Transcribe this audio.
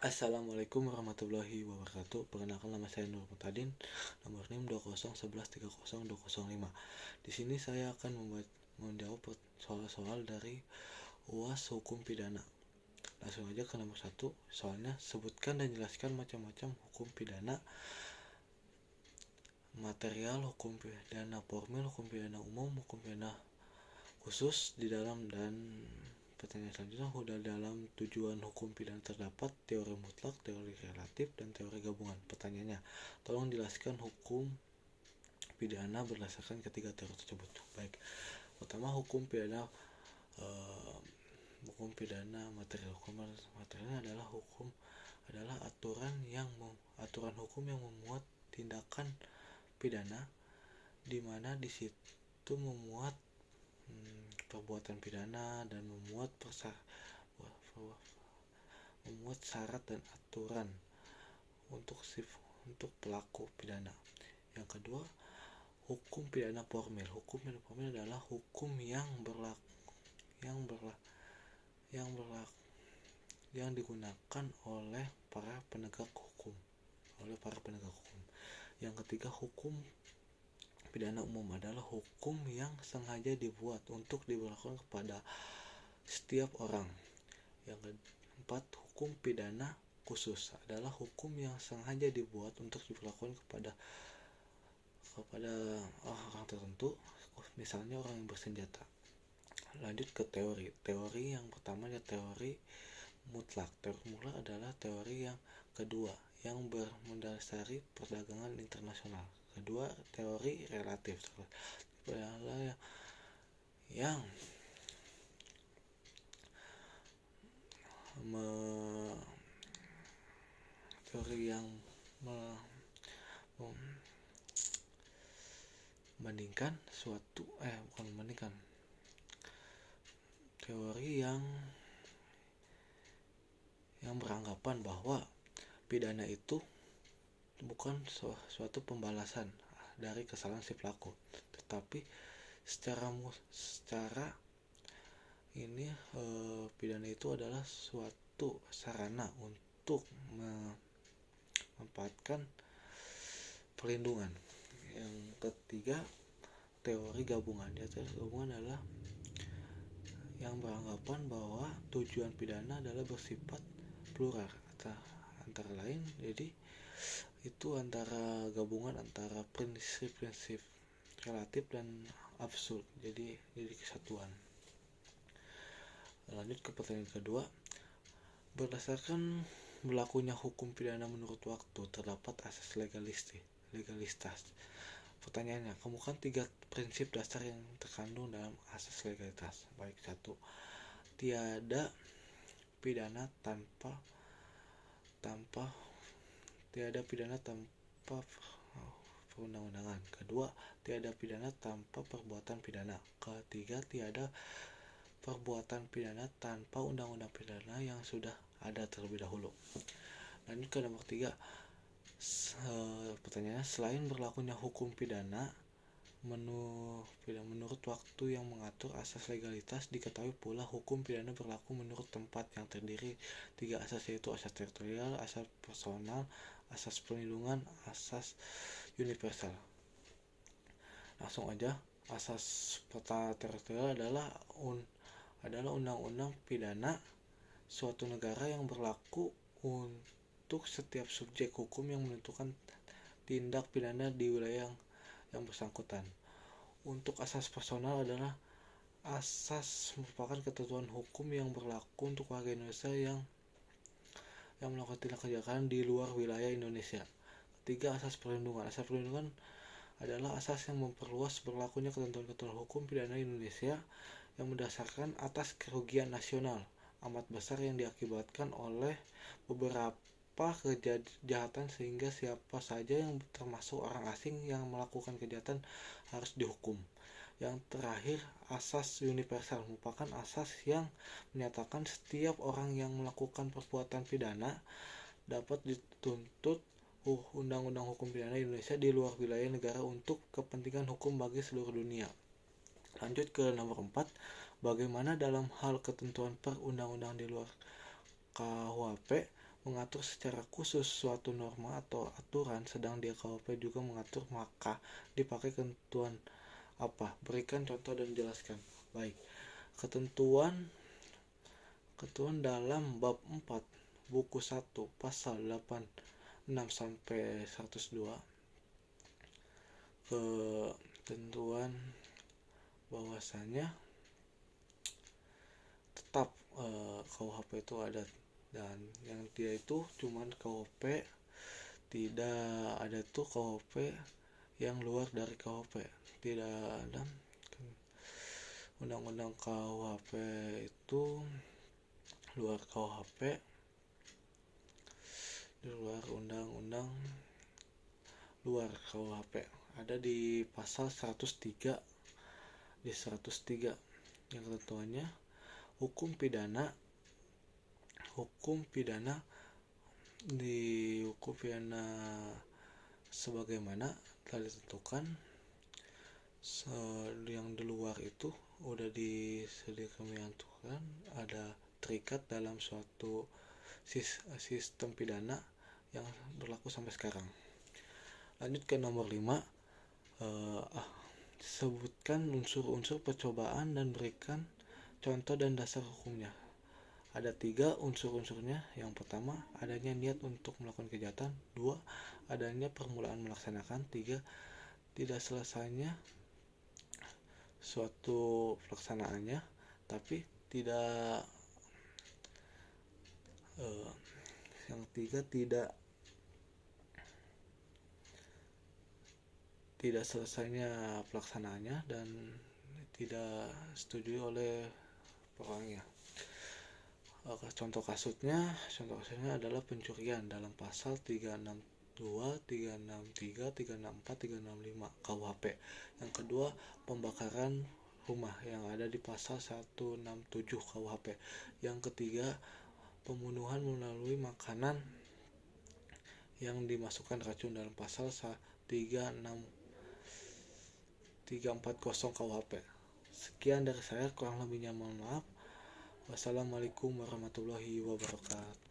Assalamualaikum warahmatullahi wabarakatuh. Perkenalkan, nama saya Nur Mutadin, nomor NIM 201130205. Di sini saya akan menjawab soal-soal dari UAS Hukum Pidana. Langsung aja ke nomor 1. Soalnya, sebutkan dan jelaskan macam-macam hukum pidana, material, hukum pidana formil, hukum pidana umum, hukum pidana khusus di dalam, dan pertanyaan selanjutnya, sudah dalam tujuan hukum pidana terdapat teori mutlak, teori relatif, dan teori gabungan. Pertanyaannya, tolong jelaskan hukum pidana berdasarkan ketiga teori tersebut. Baik, pertama, hukum pidana material. Hukum materialnya adalah aturan hukum yang memuat tindakan pidana, di mana di situ memuat perbuatan pidana dan memuat syarat dan aturan untuk pelaku pidana. Yang kedua, hukum pidana formil. Hukum pidana formil adalah hukum yang digunakan oleh para penegak hukum. Yang ketiga, hukum pidana umum adalah hukum yang sengaja dibuat untuk diberlakukan kepada setiap orang. Yang keempat, hukum pidana khusus adalah hukum yang sengaja dibuat untuk diberlakukan kepada orang tertentu, misalnya orang yang bersenjata. Lanjut ke teori. Teori yang pertama adalah teori mutlak. Teori mutlak adalah teori yang kedua, yang berdasari perdagangan internasional. Kedua, teori relatif adalah yang membandingkan teori yang beranggapan bahwa pidana itu bukan suatu pembalasan dari kesalahan si pelaku, tetapi secara pidana itu adalah suatu sarana untuk memanfaatkan perlindungan. Yang ketiga, teori gabungan. Teori gabungan adalah yang beranggapan bahwa tujuan pidana adalah bersifat plural, antara lain. Jadi itu antara gabungan antara prinsip-prinsip relatif dan absolut, jadi kesatuan. Lanjut ke pertanyaan kedua, berdasarkan berlakunya hukum pidana menurut waktu terdapat asas legalitas. Pertanyaannya, kemukakan 3 prinsip dasar yang terkandung dalam asas legalitas. Baik, 1. Tiada pidana tanpa perundang-undangan. Kedua, tiada pidana tanpa perbuatan pidana. Ketiga, tiada perbuatan pidana tanpa undang-undang pidana yang sudah ada terlebih dahulu. Lanjut ke nomor 3. Pertanyaannya, selain berlakunya hukum pidana menurut waktu yang mengatur asas legalitas, diketahui pula hukum pidana berlaku menurut tempat yang terdiri 3 asas, yaitu asas teritorial, asas personal, asas perlindungan, asas universal. Langsung aja, asas teritorial adalah undang-undang pidana suatu negara yang berlaku untuk setiap subjek hukum yang menentukan tindak pidana di wilayah yang bersangkutan. Untuk asas personal adalah asas merupakan ketentuan hukum yang berlaku untuk warga Indonesia yang melakukan tindak kejahatan di luar wilayah Indonesia. Ketiga, asas perlindungan. Asas perlindungan adalah asas yang memperluas berlakunya ketentuan-ketentuan hukum pidana Indonesia yang berdasarkan atas kerugian nasional amat besar yang diakibatkan oleh beberapa kejahatan, sehingga siapa saja yang termasuk orang asing yang melakukan kejahatan harus dihukum. Yang terakhir, asas universal merupakan asas yang menyatakan setiap orang yang melakukan perbuatan pidana dapat dituntut undang-undang hukum pidana Indonesia di luar wilayah negara untuk kepentingan hukum bagi seluruh dunia. Lanjut ke nomor 4, bagaimana dalam hal ketentuan perundang-undang di luar KUHP mengatur secara khusus suatu norma atau aturan, sedang di KUHP juga mengatur, maka dipakai ketentuan apa? Berikan contoh dan jelaskan. Baik, ketentuan dalam bab 4 buku 1 pasal 86 sampai 102, ketentuan bahwasanya tetap KUHP itu ada, dan yang dia itu cuman KUHP, tidak ada tuh KUHP yang luar dari KUHP. Tidak ada undang-undang KUHP itu luar KUHP, di luar undang-undang luar KUHP ada di pasal 103. Di 103 yang ketentuannya hukum pidana sebagaimana telah ditentukan. Yang di luar itu udah disediakan ada terikat dalam suatu sistem pidana yang berlaku sampai sekarang. Lanjut ke nomor 5, sebutkan unsur-unsur percobaan dan berikan contoh dan dasar hukumnya. Ada 3 unsur-unsurnya. Yang pertama, adanya niat untuk melakukan kejahatan. 2, adanya permulaan melaksanakan. 3, tidak selesainya suatu pelaksanaannya, tapi tidak yang 3 tidak selesainya pelaksanaannya dan tidak setuju oleh orangnya. Contoh kasusnya adalah pencurian dalam pasal 362, 363, 364, 365 KUHP. Yang kedua, pembakaran rumah yang ada di pasal 167 KUHP. Yang ketiga, pembunuhan melalui makanan yang dimasukkan racun dalam pasal 340 KUHP. Sekian dari saya, kurang lebihnya mohon maaf. Wassalamualaikum warahmatullahi wabarakatuh.